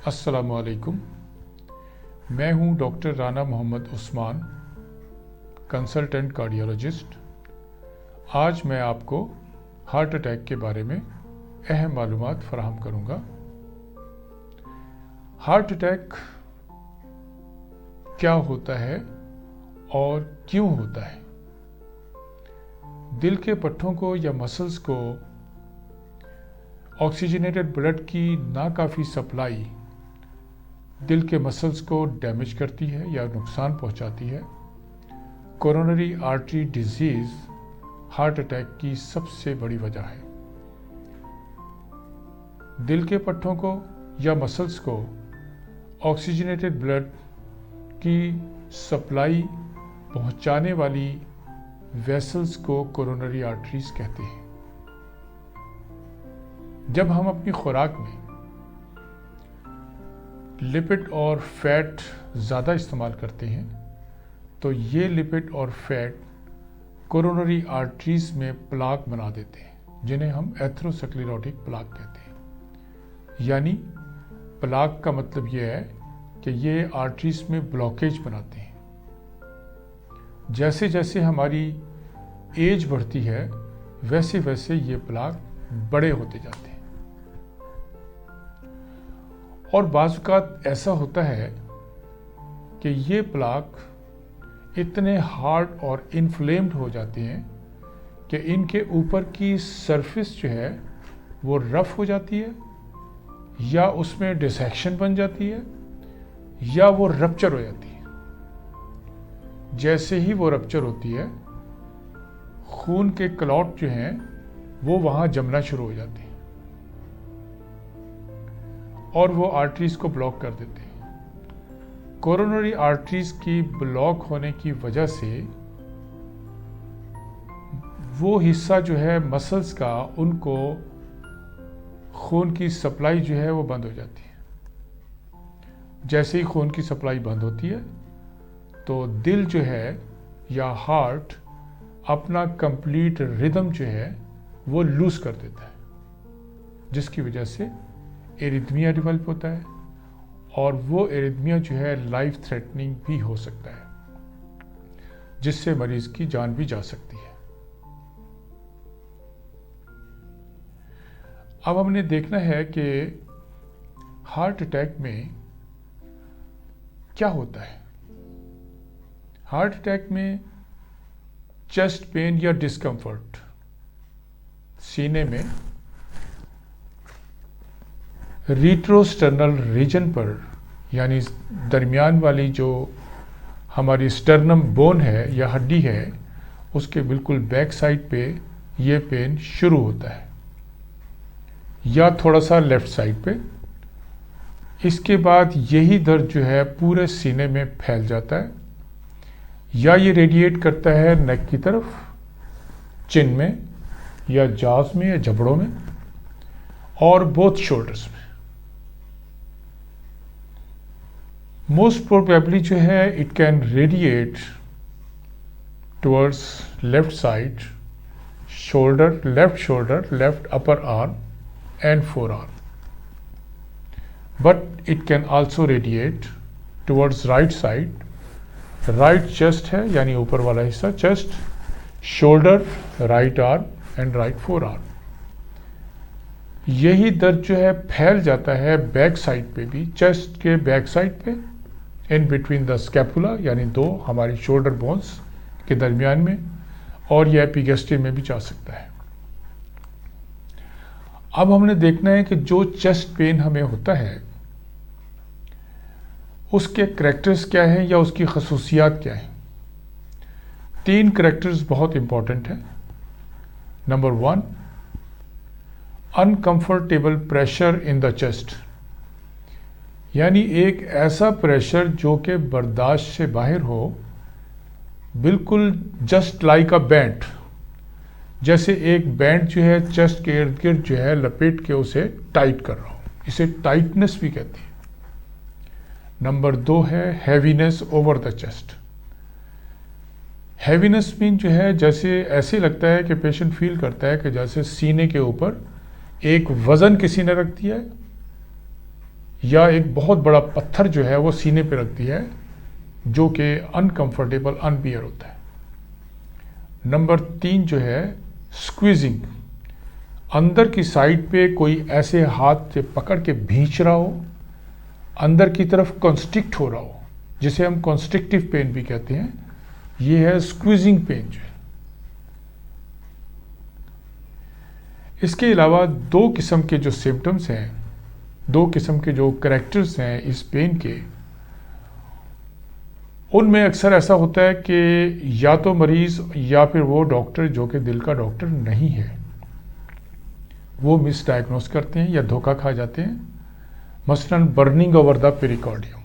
अस्सलामुअलैकुम। मैं हूं doctor Rana Mohammad Usman, consultant cardiologist. आज मैं आपको हार्ट अटैक के बारे में अहम मालूमात फराहम करूंगा। हार्ट अटैक क्या होता है और क्यों होता है? दिल के पट्टों को या मसल्स को ऑक्सीजनेटेड ब्लड की नाकाफ़ी सप्लाई दिल के मसल्स को डैमेज करती है या नुकसान पहुंचाती है। Coronary artery disease heart attack की सबसे बड़ी वजह है। दिल के पट्टों को या मसल्स को ऑक्सीजनेटेड ब्लड की सप्लाई पहुंचाने वाली वेसल्स को कोरोनरी आर्टरीज कहते हैं। जब हम अपनी खुराक में लिपिड और फैट ज़्यादा इस्तेमाल करते हैं तो ये लिपिड और फैट कोरोनरी आर्टरीज में प्लाक बना देते हैं, जिन्हें हम एथेरोस्क्लेरोटिक प्लाक कहते हैं। यानी प्लाक का मतलब ये है कि ये आर्टरीज में ब्लॉकेज बनाते हैं। जैसे जैसे हमारी एज बढ़ती है वैसे वैसे ये प्लाक बड़े होते जाते हैं। और बाज़ औक़ात ऐसा होता है कि ये प्लाक इतने हार्ड और इन्फ्लेम्ड हो जाते हैं कि इनके ऊपर की सरफेस जो है वो रफ हो जाती है, या उसमें डिसेक्शन बन जाती है, या वो रप्चर हो जाती है। जैसे ही वो रप्चर होती है, खून के क्लॉट जो हैं वो वहाँ जमना शुरू हो जाते हैं और वो आर्टरीज को ब्लॉक कर देते हैं। कोरोनरी आर्टरीज की ब्लॉक होने की वजह से वो हिस्सा जो है मसल्स का, उनको खून की सप्लाई जो है वो बंद हो जाती है। जैसे ही खून की सप्लाई बंद होती है तो दिल जो है या हार्ट अपना कंप्लीट रिदम जो है वो लूज कर देता है, जिसकी वजह से एरिथमिया डेवलप होता है और वो एरिथमिया जो है लाइफ थ्रेटनिंग भी हो सकता है, जिससे मरीज की जान भी जा सकती है। अब हमने देखना है कि हार्ट अटैक में क्या होता है। हार्ट अटैक में चेस्ट पेन या डिस्कम्फर्ट, सीने में रीट्रोस्टर्नल रीजन पर, यानी दरमियान वाली जो हमारी स्टर्नम बोन है या हड्डी है, उसके बिल्कुल बैक साइड पे ये पेन शुरू होता है, या थोड़ा सा लेफ्ट साइड पे। इसके बाद यही दर्द जो है पूरे सीने में फैल जाता है, या ये रेडिएट करता है नेक की तरफ, चिन में या जाज़ में या जबड़ों में, और बोथ शोल्डर्स में। मोस्ट प्रोबेबली जो है it can radiate towards left side, shoulder, left upper arm and four arm, but it can also radiate towards right side, right chest है यानी ऊपर वाला हिस्सा chest, shoulder, right arm and right four arm. यही दर्द जो है फैल जाता है बैक साइड पे भी, चेस्ट के बैक साइड पे, इन बिटवीन द स्कैपुला, यानी दो हमारी शोल्डर बोन्स के दरमियान में, और यह एपिगैस्ट्रियम में भी जा सकता है। अब हमने देखना है कि जो चेस्ट पेन हमें होता है उसके करैक्टर्स क्या हैं या उसकी खसूसियात क्या हैं। 3 करैक्टर्स बहुत इंपॉर्टेंट हैं। Number 1, uncomfortable pressure in the chest, यानी एक ऐसा प्रेशर जो कि बर्दाश्त से बाहर हो, बिल्कुल जस्ट लाइक अ बैंड, जैसे एक बैंड जो है चेस्ट के इर्द गिर्द जो है लपेट के उसे टाइट कर रहा हूँ, इसे टाइटनेस भी कहते हैं। नंबर 2 है heaviness over the chest. Heaviness mean जो है जैसे ऐसे लगता है कि पेशेंट फील करता है कि जैसे सीने के ऊपर एक वज़न किसी ने रख दिया है, या एक बहुत बड़ा पत्थर जो है वो सीने पे रख दिया है, जो कि अनकंफर्टेबल, अनबियर होता है। नंबर 3 जो है स्क्वीजिंग, अंदर की साइड पे कोई ऐसे हाथ से पकड़ के खींच रहा हो, अंदर की तरफ कॉन्स्ट्रिक्ट हो रहा हो, जिसे हम कॉन्स्ट्रिक्टिव पेन भी कहते हैं, ये है स्क्वीजिंग पेन जो है। इसके अलावा 2 किस्म के जो सिम्टम्स हैं, 2 किस्म के जो करैक्टर्स हैं इस पेन के, उनमें अक्सर ऐसा होता है कि या तो मरीज़ या फिर वो डॉक्टर जो कि दिल का डॉक्टर नहीं है, वो मिसडायग्नोस करते हैं या धोखा खा जाते हैं। मसलन बर्निंग ओवर द पेरिकार्डियम,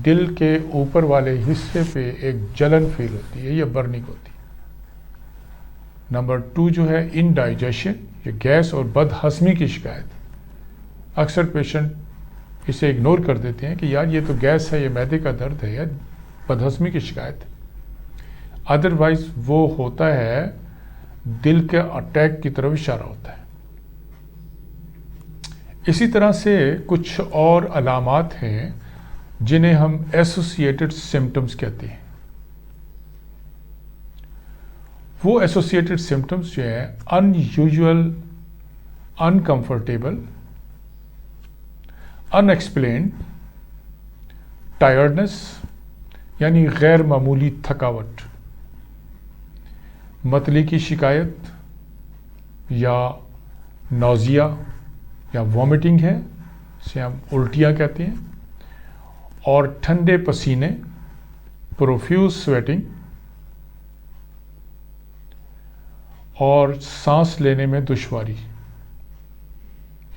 दिल के ऊपर वाले हिस्से पे एक जलन फील होती है या बर्निंग होती है। नंबर 2 जो है इनडाइजेशन, ये गैस और बदहज़मी की शिकायत। अक्सर पेशेंट इसे इग्नोर कर देते हैं कि यार ये तो गैस है, ये मैदे का दर्द है या बदहज़मी की शिकायत है। अदरवाइज वो होता है दिल के अटैक की तरफ इशारा होता है। इसी तरह से कुछ और अलामात हैं जिन्हें हम एसोसिएटेड सिम्टम्स कहते हैं। वो एसोसिएटेड सिम्टम्स जो है अनयूजुअल, अनकंफर्टेबल, अनएक्सप्लेन्ड, टायर्डनेस यानी गैर मामूली थकावट, मतली की शिकायत या नौजिया या वॉमिटिंग है, इसे हम उल्टियाँ कहते हैं, और ठंडे पसीने, प्रोफ्यूज स्वेटिंग, और सांस लेने में दुश्वारी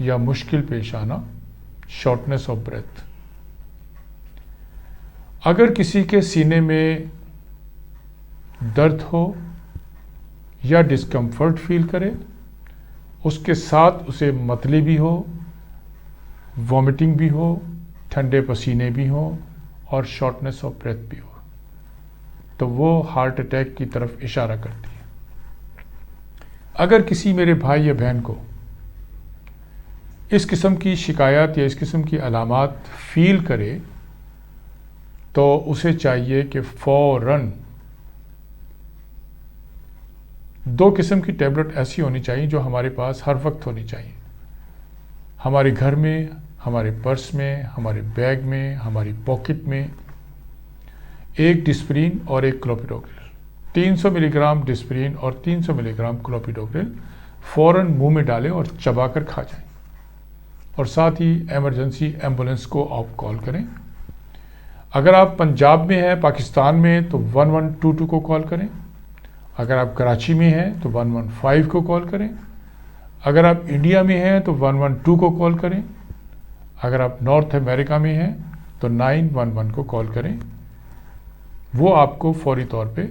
या मुश्किल पेश आना, शॉर्टनेस ऑफ ब्रेथ। अगर किसी के सीने में दर्द हो या डिस्कम्फर्ट फील करे, उसके साथ उसे मतली भी हो, वॉमिटिंग भी हो, ठंडे पसीने भी हो और शॉर्टनेस ऑफ ब्रेथ भी हो, तो वो हार्ट अटैक की तरफ इशारा करती है। अगर किसी मेरे भाई या बहन को इस किस्म की शिकायत या इस किस्म की अलामात फील करे, तो उसे चाहिए कि फ़ौरन 2 किस्म की टैबलेट ऐसी होनी चाहिए जो हमारे पास हर वक्त होनी चाहिए, हमारे घर में, हमारे पर्स में, हमारे बैग में, हमारी पॉकेट में। एक डिस्प्रिन और एक क्लोपिडोग्रिल, 300 मिलीग्राम डिस्प्रिन और 300 मिलीग्राम क्लोपिडोग्रिल फ़ौरन मुंह में डालें और चबाकर खा जाएं, और साथ ही इमरजेंसी एम्बुलेंस को आप कॉल करें। अगर आप पंजाब में हैं, पाकिस्तान में, तो 1122 को कॉल करें। अगर आप कराची में हैं तो 115 को कॉल करें। अगर आप इंडिया में हैं तो 112 को कॉल करें। अगर आप नॉर्थ अमेरिका में हैं तो 911 को कॉल करें। वो आपको फौरी तौर पे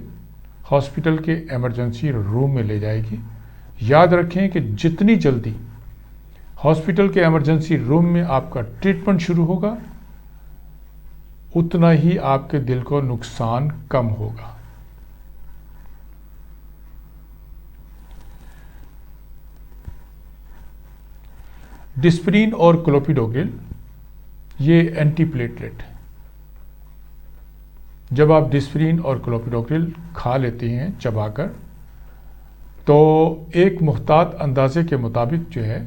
हॉस्पिटल के इमरजेंसी रूम में ले जाएगी। याद रखें कि जितनी जल्दी हॉस्पिटल के इमरजेंसी रूम में आपका ट्रीटमेंट शुरू होगा, उतना ही आपके दिल को नुकसान कम होगा। डिस्प्रिन और क्लोपिडोग्रिल ये एंटीप्लेटलेट है। जब आप डिस्प्रिन और क्लोपिडोग्रिल खा लेते हैं चबाकर, तो एक मुहतात अंदाजे के मुताबिक जो है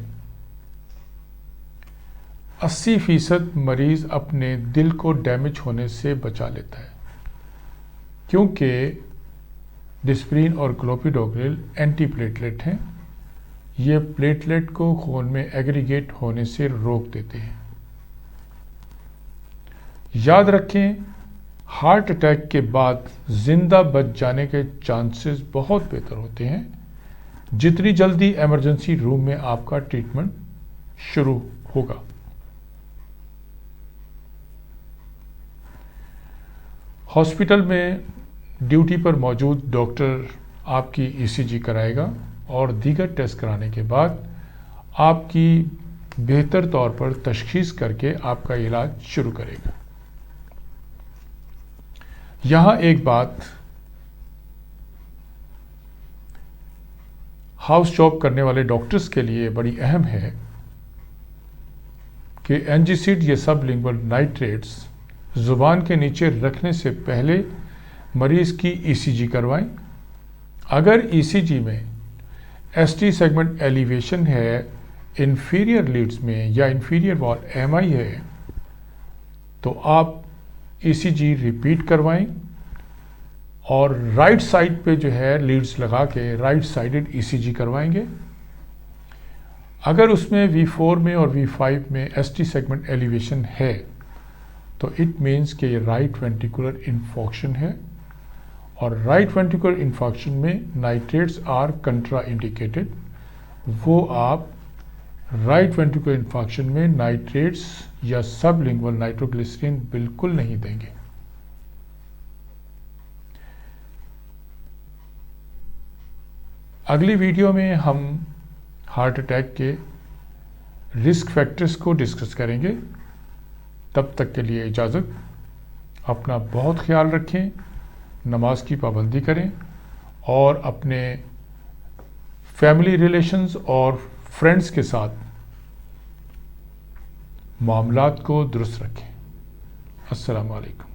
80% मरीज़ अपने दिल को डैमेज होने से बचा लेता है, क्योंकि डिस्प्रिन और क्लोपिडोग्रिल एंटीप्लेटलेट हैं। ये प्लेटलेट को खून में एग्रीगेट होने से रोक देते हैं। याद रखें, हार्ट अटैक के बाद जिंदा बच जाने के चांसेस बहुत बेहतर होते हैं जितनी जल्दी इमरजेंसी रूम में आपका ट्रीटमेंट शुरू होगा। हॉस्पिटल में ड्यूटी पर मौजूद डॉक्टर आपकी ईसीजी कराएगा और दीगर टेस्ट कराने के बाद आपकी बेहतर तौर पर तशखीस करके आपका इलाज शुरू करेगा। यहाँ एक बात हाउस जॉब करने वाले डॉक्टर्स के लिए बड़ी अहम है कि एंजीसिड या सबलिंगुअल नाइट्रेट्स ज़ुबान के नीचे रखने से पहले मरीज़ की ईसीजी करवाएं। अगर ईसीजी में एसटी सेगमेंट एलिवेशन है, इंफीरियर लीड्स में या इंफीरियर वॉल एमआई है, तो आप ईसीजी रिपीट करवाएं और राइट साइड पे जो है लीड्स लगा के राइट साइडेड ईसीजी करवाएंगे। अगर उसमें V4 में और V5 में एसटी सेगमेंट एलिवेशन है तो इट मीन्स कि ये राइट वेंट्रिकुलर इन्फॉक्शन है, और राइट वेंट्रिकुलर इन्फॉक्शन में नाइट्रेट्स आर कंट्रा इंडिकेटेड। वो आप राइट वेंट्रिकुलर इन्फॉक्शन में नाइट्रेट्स या सबलिंगुअल नाइट्रोग्लिसरीन बिल्कुल नहीं देंगे। अगली वीडियो में हम हार्ट अटैक के रिस्क फैक्टर्स को डिस्कस करेंगे। तब तक के लिए इजाज़त। अपना बहुत ख्याल रखें, नमाज की पाबंदी करें और अपने फैमिली रिलेशंस और फ्रेंड्स के साथ मामलात को दुरुस्त रखें। अस्सलाम वालेकुम।